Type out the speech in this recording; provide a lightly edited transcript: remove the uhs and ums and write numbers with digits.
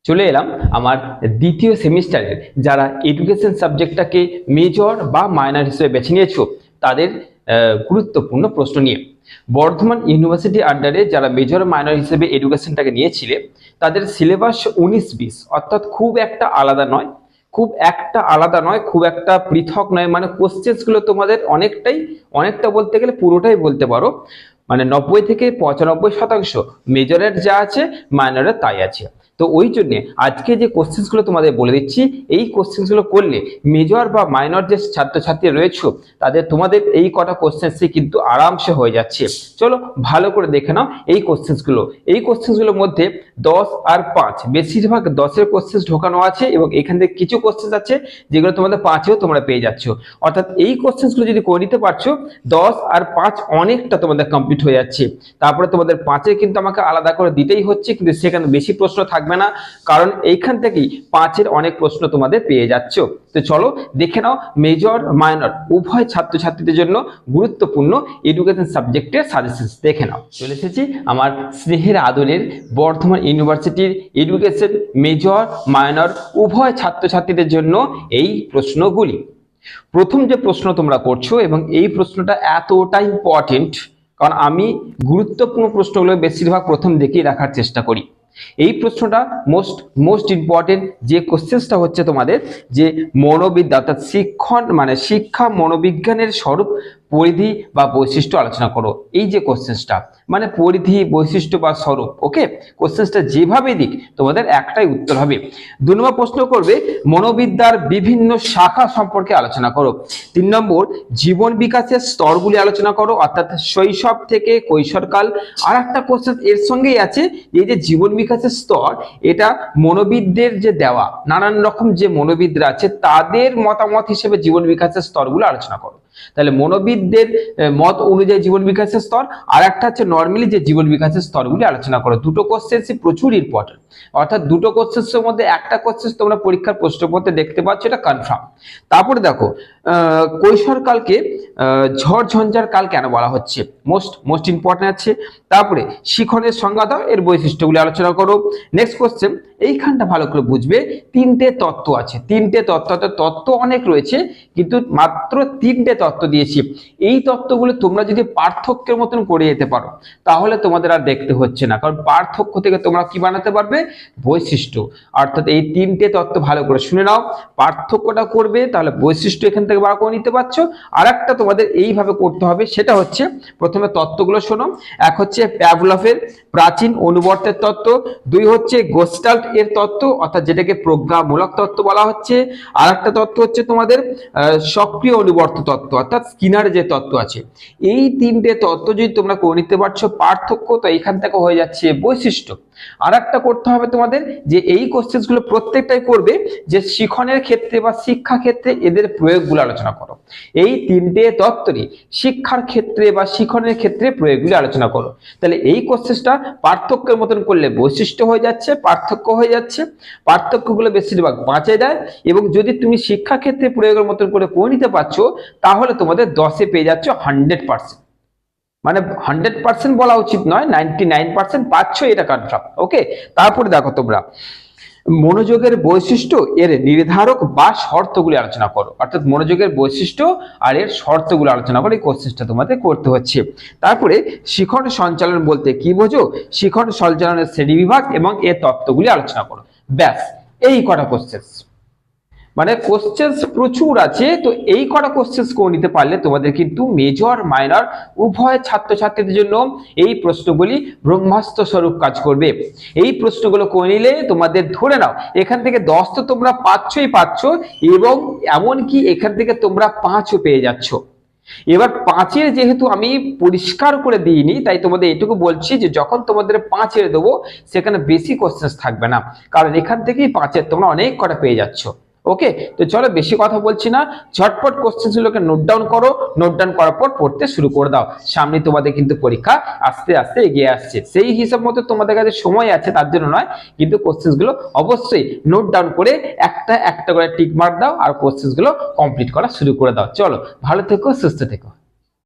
চলে এলাম আমার দ্বিতীয় সেমিস্টারের যারা এডুকেশন সাবজেক্টটাকে মেজর বা মাইনর হিসেবে বেছে নিয়েছো তাদের গুরুত্বপূর্ণ প্রশ্ন নিয়ে। বর্ধমান ইউনিভার্সিটি আন্ডারে যারা মেজর মাইনর হিসেবে এডুকেশনটাকে নিয়েছিলে তাদের সিলেবাস 19-20, অর্থাৎ খুব একটা আলাদা নয়, খুব একটা পৃথক নয়। মানে কোশ্চেন্সগুলো তোমাদের অনেকটা বলতে গেলে পুরোটাই বলতে পারো, মানে 90 থেকে 95% মেজরের যা আছে মাইনরের তাই আছে। তো ওই জন্য আজকে যে কোশ্চেন্সগুলো তোমাদের বলে দিচ্ছি, এই কোশ্চেন্সগুলো করলে মেজর বা মাইনর যে ছাত্রছাত্রী রয়েছে তাদের তোমাদের এই কটা কোশ্চেন্সই কিন্তু আরামসে হয়ে যাচ্ছে। চলো ভালো করে দেখে নাও এই কোশ্চেন্সগুলোর মধ্যে 10 আর 5 বেশিরভাগ 10-এর কোশ্চেন্স ঢোকানো আছে এবং এখান থেকে কিছু কোশ্চেন্স আছে যেগুলো তোমাদের 5-এও তোমরা পেয়ে যাচ্ছ। অর্থাৎ এই কোশ্চেন্সগুলো যদি করে নিতে পারছো 10 আর 5 অনেকটা তোমাদের কমপ্লিট হয়ে যাচ্ছে। তারপরে তোমাদের 5-এর কিন্তু আমাকে আলাদা করে দিতেই হচ্ছে, কিন্তু সেখানে বেশি প্রশ্ন থাকবে না, কারণ এইখান থেকেই 5-এর অনেক প্রশ্ন তোমাদের পেয়ে যাচ্ছ। তো চলো দেখে নাও মেজর মাইনর উভয় ছাত্রছাত্রীদের জন্য গুরুত্বপূর্ণ এডুকেশন সাবজেক্টের সাজেশন দেখে নাও। চলে এসেছি আমার স্নেহের আদরের বর্ধমান ইউনিভার্সিটির এডুকেশন মেজর মাইনর উভয় ছাত্রছাত্রীদের জন্য এই প্রশ্নগুলি। প্রথম যে প্রশ্ন তোমরা করছো এবং এই প্রশ্নটা এতটা ইম্পর্টেন্ট, কারণ আমি গুরুত্বপূর্ণ প্রশ্নগুলো বেশিরভাগ প্রথম দিকেই রাখার চেষ্টা করি। এই প্রশ্নটা মোস্ট ইম্পর্টেন্ট। যে কোশ্চেন্সটা হচ্ছে তোমাদের যে মনোবিদ্যা অর্থাৎ শিক্ষা মনোবিজ্ঞানের স্বরূপ, পরিধি বা বৈশিষ্ট্য আলোচনা করো। এই যে কোশ্চেন্সটা মানে পরিধি, বৈশিষ্ট্য বা স্বরূপ, ওকে, কোশ্চেন্সটা যেভাবে দিক তোমাদের একটাই উত্তর হবে। 2 নম্বর প্রশ্ন করবে মনোবিদ্যার বিভিন্ন শাখা সম্পর্কে আলোচনা করো। 3 নম্বর জীবন বিকাশের স্তরগুলি আলোচনা করো, অর্থাৎ শৈশব থেকে কৈশোরকাল। আর একটা কোশ্চেন এর সঙ্গেই আছে, এই যে জীবন বিকাশের স্তর, এটা মনোবিদদের যে দেওয়া নানান রকম যে মনোবিদরা আছে তাদের মতামত হিসেবে জীবন বিকাশের স্তরগুলো আলোচনা করো। তাহলে মনোবিদদের মত অনুযায়ী জীবন বিকাশের স্তর, আর একটা হচ্ছে নর্মালি যে জীবন বিকাশের স্তরগুলি আলোচনা করো। দুটো কোশ্চেন্সই প্রচুর ইম্পর্টেন্ট, অর্থাৎ দুটো কোশ্চেন্সের মধ্যে একটা কোশ্চেন্স তোমরা পরীক্ষার প্রশ্নপত্রে দেখতে পাচ্ছ, এটা কনফার্ম। তারপরে দেখো কৈশোরকালকে ঝড় ঝঞ্ঝার কাল কেন বলা হচ্ছে, মোস্ট ইম্পর্টেন্ট আছে। তারপরে শিখনের সংজ্ঞা দাও, এর বৈশিষ্ট্যগুলি আলোচনা করো। নেক্সট কোশ্চেন, এইখানটা ভালো করে বুঝবে, 3টে তত্ত্ব আছে। 3টে তত্ত্ব অনেক রয়েছে, কিন্তু মাত্র 3টে তত্ত্ব দিয়েছি। এই তত্ত্বগুলো তোমরা যদি পার্থক্যের মতন করে যেতে পারো তাহলে তোমাদের আর দেখতে হচ্ছে না, কারণ পার্থক্য থেকে তোমরা কি বানাতে পারবে, বৈশিষ্ট্য। অর্থাৎ এই 3টে তত্ত্ব ভালো করে শুনে নাও, পার্থক্যটা করবে তাহলে বৈশিষ্ট্য এখান থেকে বার করে নিতে পারছো। আর একটা তোমাদের এইভাবে করতে হবে, সেটা হচ্ছে প্রথমে তত্ত্বগুলো শোনো। এক হচ্ছে প্যাভলভের প্রাচীন অনুবর্তের তত্ত্ব, 2 হচ্ছে গোস্টাল্ট এর তত্ত্ব, অর্থাৎ যেটাকে প্রজ্ঞামূলক তত্ত্ব বলা হচ্ছে। আর একটা তত্ত্ব হচ্ছে তোমাদের সক্রিয় অনুবর্ত তত্ত্ব, অর্থাৎ স্কিনার যে তত্ত্ব আছে। এই 3টে তত্ত্ব যদি তোমরা করে নিতে পারছো পার্থক্য, তো এখান থেকে হয়ে যাচ্ছে বৈশিষ্ট্য। আর একটা করতে হবে তোমাদের, যে এই কোশ্চেন্সগুলো প্রত্যেকটাই করবে যে শিখনের ক্ষেত্রে বা শিক্ষা ক্ষেত্রে এদের প্রয়োগগুলো আলোচনা করো। এই 3টে তত্ত্বরই শিক্ষার ক্ষেত্রে বা শিখনের ক্ষেত্রে প্রয়োগগুলো আলোচনা করো। তাহলে এই কোশ্চেন্সটা পার্থক্যের মতন করলে বৈশিষ্ট্য হয়ে যাচ্ছে, পার্থক্য হয়ে যাচ্ছে। পার্থক্যগুলো বেশিরভাগ বাঁচে দেয়, এবং যদি তুমি শিক্ষা ক্ষেত্রে প্রয়োগের মতন করে নিতে পারছো তাহলে তোমাদের 10-এ পেয়ে যাচ্ছ 100%। মানে 100% বলা উচিত নয়, 99% পাচ্ছ, এটা কনফার্ম, ওকে। তারপরে দেখো তোমরা মনোযোগের বৈশিষ্ট্য এর নির্ধারক বা শর্তগুলি আলোচনা করো, অর্থাৎ মনোযোগের বৈশিষ্ট্য আর এর শর্তগুলো আলোচনা করো। এই কোশ্চেনটা তোমাদের করতে হচ্ছে। তারপরে শিখন সঞ্চালন বলতে কি বোঝো, শিখন সঞ্চালনের শ্রেণীবিভাগ এবং এর তত্ত্বগুলি আলোচনা করো। ব্যাস, এই কটা কোশ্চেন। মানে কোশ্চেন্স প্রচুর আছে, তো এই কটা কোশ্চেন্স করে নিতে পারলে তোমাদের কিন্তু মেজর মাইনর উভয় ছাত্রছাত্রীদের জন্য এই প্রশ্নগুলি ব্রহ্মাস্ত্র স্বরূপ কাজ করবে। এই প্রশ্নগুলো করে নিলে তোমাদের ধরে নাও এখান থেকে 10 তো তোমরা পাচ্ছ, এবং এমনকি এখান থেকে তোমরা 5ও পেয়ে যাচ্ছ। এবার 5-এর যেহেতু আমি পরিষ্কার করে দিইনি, তাই তোমাদের এটুকু বলছি যে যখন তোমাদের 5-এর দেবো সেখানে বেশি কোশ্চেন্স থাকবে না, কারণ এখান থেকেই 5-এর তোমরা অনেক কটা পেয়ে যাচ্ছ। ওকে, তো চলো বেশি কথা বলছি না, ঝটপট কোশ্চেনগুলোকে নোট ডাউন করো। নোট ডাউন করার পর পড়তে শুরু করে দাও। সামনে তোমাদের কিন্তু পরীক্ষা আস্তে আস্তে এগিয়ে আসছে, সেই হিসাব মতো তোমাদের কাছে সময় আছে তার জন্য নয়, কিন্তু কোশ্চেনগুলো অবশ্যই নোট ডাউন করে একটা করে টিক মার্ক দাও আর কোশ্চেনগুলো কমপ্লিট করা শুরু করে দাও। চলো ভালো থেকো, সুস্থ থেকো।